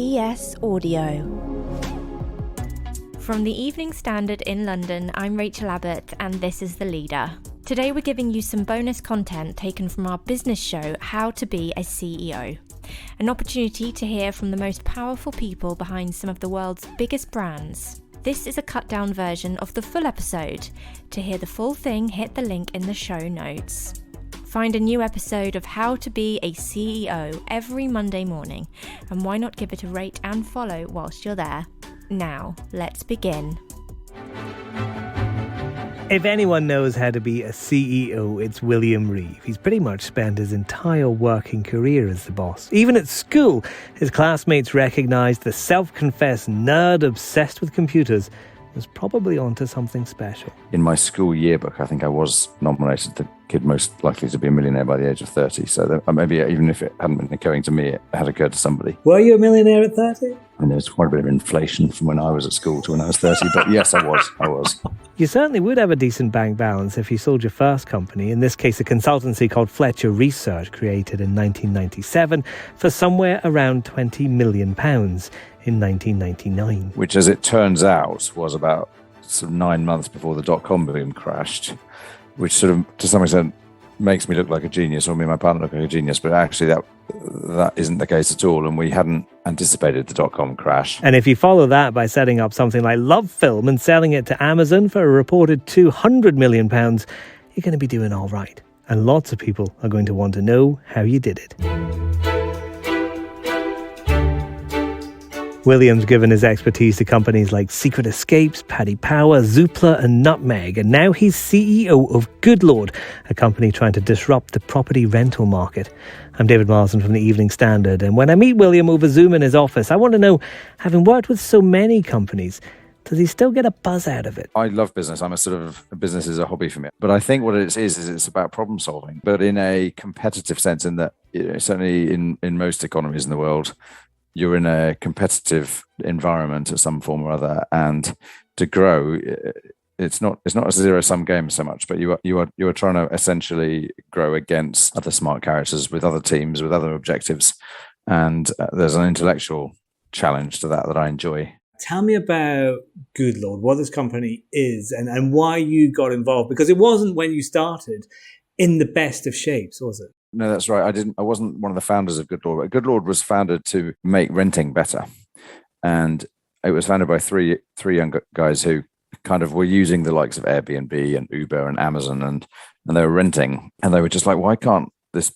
ES Audio. From the Evening Standard in London, I'm Rachel Abbott, and this is The Leader. Today we're giving you some bonus content taken from our business show, How to Be a CEO. An opportunity to hear from the most powerful people behind some of the world's biggest brands. This is a cut-down version of the full episode. To hear the full thing, hit the link in the show notes. Find a new episode of How to Be a CEO every Monday morning, and why not give it a rate and follow whilst you're there? Now, let's begin. If anyone knows how to be a CEO, it's William Reeve. He's pretty much spent his entire working career as the boss. Even at school, his classmates recognised the self-confessed nerd obsessed with computers was probably onto something special. In my school yearbook, I think I was nominated the kid most likely to be a millionaire by the age of 30. So maybe even if it hadn't been occurring to me, it had occurred to somebody. Were you a millionaire at 30? I mean, there's quite a bit of inflation from when I was at school to when I was 30. But yes, I was. You certainly would have a decent bank balance if you sold your first company, in this case a consultancy called Fletcher Research, created in 1997 for somewhere around £20 million in 1999. Which, as it turns out, was about sort of 9 months before the dot-com boom crashed, which sort of, to some extent, makes me look like a genius, or me and my partner look like a genius, but actually that isn't the case at all, and we hadn't anticipated the dot-com crash. And if you follow that by setting up something like Love Film and selling it to Amazon for a reported £200 million, you're going to be doing all right. And lots of people are going to want to know how you did it. William's given his expertise to companies like Secret Escapes, Paddy Power, Zoopla and Nutmeg, and now he's CEO of Goodlord, a company trying to disrupt the property rental market. I'm David Marsden from the Evening Standard, and when I meet William over Zoom in his office, I want to know, having worked with so many companies, does he still get a buzz out of it? I love business. Business is a hobby for me. But I think what it is it's about problem solving, but in a competitive sense, in that, certainly in most economies in the world, you're in a competitive environment of some form or other, and to grow, it's not a zero-sum game so much, but you are trying to essentially grow against other smart characters with other teams with other objectives, and there's an intellectual challenge to that I enjoy. Tell me about Goodlord, what this company is, and why you got involved, because it wasn't, when you started, in the best of shapes, was it? No, that's right. I wasn't one of the founders of Goodlord. Goodlord was founded to make renting better. And it was founded by three young guys who kind of were using the likes of Airbnb and Uber and Amazon, and they were renting. And they were just like, why can't this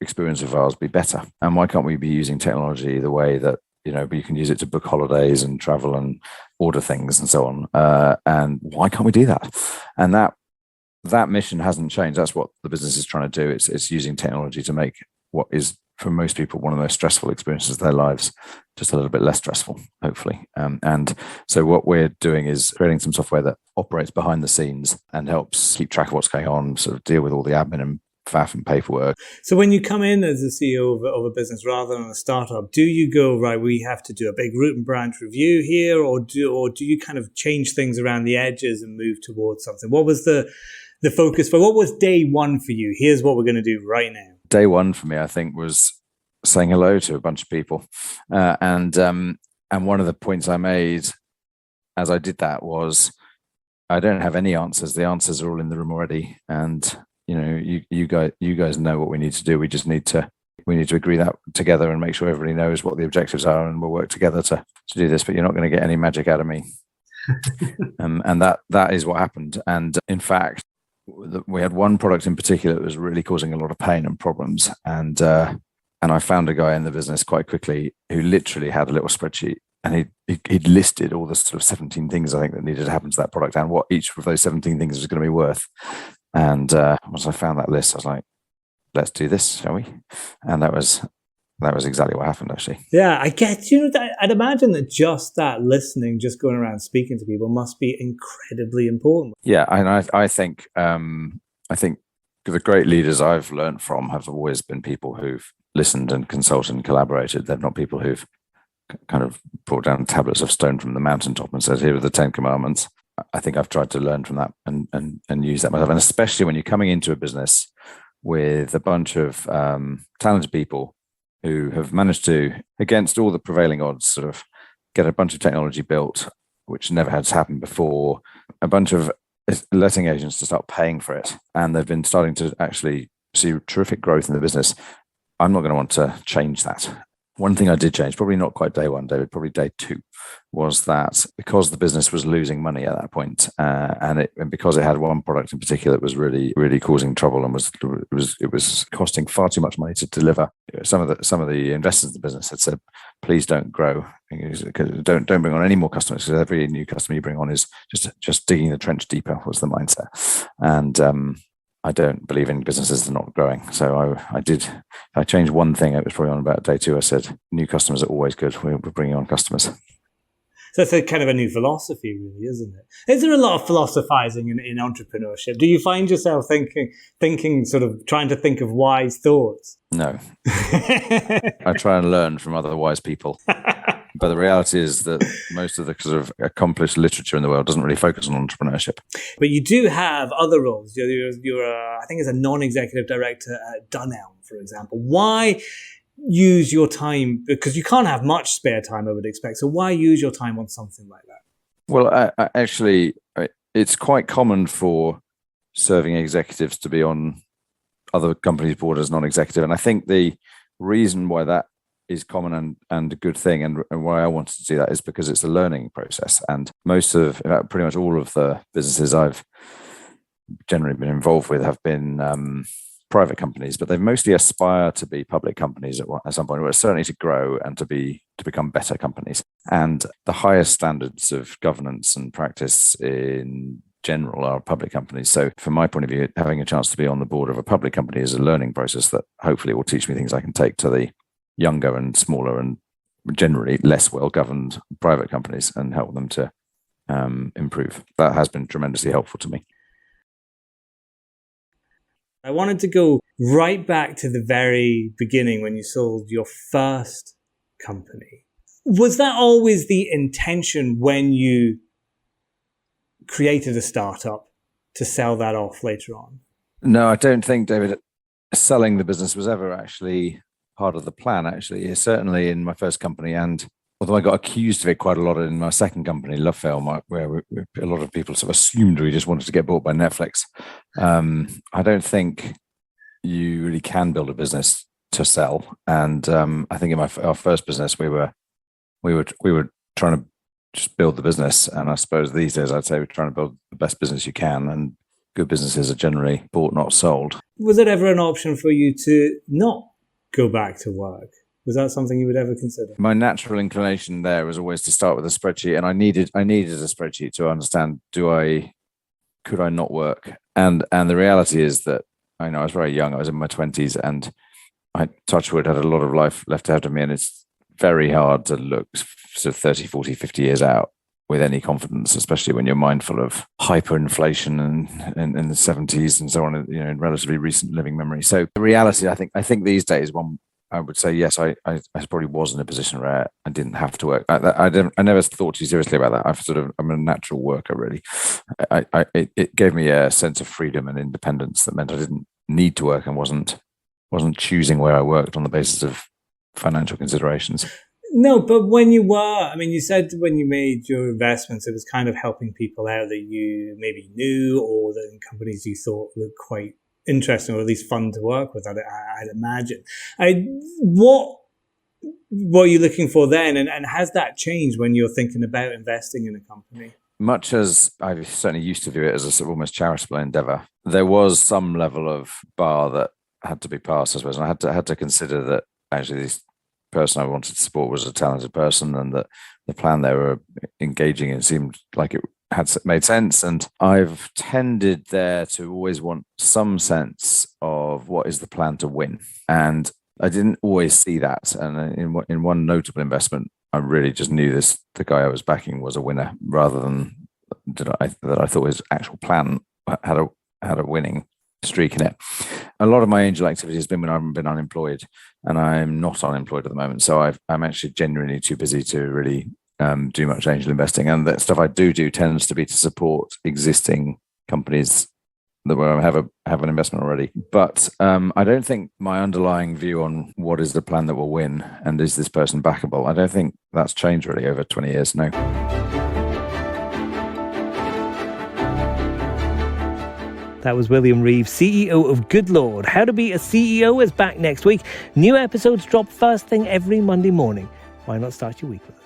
experience of ours be better? And why can't we be using technology the way that, you can use it to book holidays and travel and order things and so on? And why can't we do that? And that mission hasn't changed. That's what the business is trying to do. It's using technology to make what is, for most people, one of the most stressful experiences of their lives just a little bit less stressful, hopefully. And so what we're doing is creating some software that operates behind the scenes and helps keep track of what's going on, sort of deal with all the admin and faff and paperwork. So when you come in as a CEO of a business rather than a startup, do you go, right, we have to do a big root and branch review here, or do you kind of change things around the edges and move towards something? What was the focus for? What was day one for you? Here's what we're going to do right now. Day one for me, I think, was saying hello to a bunch of people. And one of the points I made as I did that was, I don't have any answers. The answers are all in the room already. And, you guys know what we need to do. We need to agree that together and make sure everybody knows what the objectives are, and we'll work together to do this, but you're not going to get any magic out of me. And that is what happened. And in fact, we had one product in particular that was really causing a lot of pain and problems, and I found a guy in the business quite quickly who literally had a little spreadsheet, and he'd listed all the sort of 17 things I think that needed to happen to that product and what each of those 17 things was going to be worth. And once I found that list, I was like, let's do this, shall we? And that was exactly what happened, actually. Yeah, I get you. I'd imagine that just that listening, just going around speaking to people, must be incredibly important. Yeah, and I think the great leaders I've learned from have always been people who've listened and consulted and collaborated. They're not people who've kind of brought down tablets of stone from the mountaintop and said, here are the 10 commandments. I think I've tried to learn from that and use that myself. And especially when you're coming into a business with a bunch of talented people who have managed to, against all the prevailing odds, sort of get a bunch of technology built, which never had happened before, a bunch of letting agents to start paying for it. And they've been starting to actually see terrific growth in the business. I'm not going to want to change that. One thing I did change, probably not quite day one, David, probably day two, was that because the business was losing money at that point, and because it had one product in particular that was really, really causing trouble and it was costing far too much money to deliver. Some of the investors in the business had said, "Please don't grow, don't bring on any more customers, because every new customer you bring on is just digging the trench deeper." Was the mindset, and I don't believe in businesses that are not growing. So I changed one thing. It was probably on about day two. I said, new customers are always good. We're bringing on customers. So it's a kind of a new philosophy, really, isn't it? Is there a lot of philosophizing in entrepreneurship? Do you find yourself thinking, sort of trying to think of wise thoughts? No. I try and learn from other wise people. But the reality is that most of the sort of accomplished literature in the world doesn't really focus on entrepreneurship. But you do have other roles. You're I think, as a non-executive director at Dunelm, for example. Why use your time? Because you can't have much spare time, I would expect. So why use your time on something like that? Well, actually, it's quite common for serving executives to be on other companies' board as non-executive. And I think the reason why that is common and a good thing, and why I wanted to do that, is because it's a learning process. And pretty much all of the businesses I've generally been involved with have been private companies, but they mostly aspire to be public companies at some point, or certainly to grow and to become better companies. And the highest standards of governance and practice in general are public companies. So from my point of view, having a chance to be on the board of a public company is a learning process that hopefully will teach me things I can take to the younger and smaller and generally less well-governed private companies and help them to improve. That has been tremendously helpful to me. I wanted to go right back to the very beginning when you sold your first company. Was that always the intention when you created a startup to sell that off later on? No, I don't think, David, selling the business was ever actually part of the plan. Actually, certainly in my first company, and although I got accused of it quite a lot in my second company, Lovefilm, where a lot of people sort of assumed we just wanted to get bought by Netflix. I don't think you really can build a business to sell. And I think in our first business, we were trying to just build the business. And I suppose these days I'd say we're trying to build the best business you can. And good businesses are generally bought, not sold. Was it ever an option for you to not go back to work? Was that something you would ever consider? My natural inclination there was always to start with a spreadsheet, and I needed a spreadsheet to understand, could I not work? And the reality is that I was very young. I was in my 20s, and I, touch wood, had a lot of life left ahead of me, and it's very hard to look sort of 30, 40, 50 years out with any confidence, especially when you're mindful of hyperinflation and in the 70s and so on, in relatively recent living memory. So the reality, I think these days, I would say, yes, I probably was in a position where I didn't have to work. I never thought too seriously about that. I'm a natural worker, really. It gave me a sense of freedom and independence that meant I didn't need to work and wasn't choosing where I worked on the basis of financial considerations. No, but when you you said when you made your investments, it was kind of helping people out that you maybe knew, or that companies you thought looked quite interesting, or at least fun to work with, I'd imagine. What were you looking for then? And has that changed when you're thinking about investing in a company? Much as I certainly used to view it as a sort of almost charitable endeavor, there was some level of bar that had to be passed, I suppose. And I had to consider that actually this person I wanted to support was a talented person, and that the plan they were engaging in seemed like it had made sense. And I've tended there to always want some sense of what is the plan to win. And I didn't always see that. And in one notable investment, I really just knew the guy I was backing was a winner, rather than that I thought his actual plan had a winning streak in it. A lot of my angel activity has been when I've been unemployed, and I'm not unemployed at the moment. So I'm actually genuinely too busy to really do much angel investing. And the stuff I do tends to be to support existing companies where I have an investment already. But I don't think my underlying view on what is the plan that will win and is this person backable, I don't think that's changed really over 20 years, no. That was William Reeve, CEO of Goodlord. How to Be a CEO is back next week. New episodes drop first thing every Monday morning. Why not start your week with us?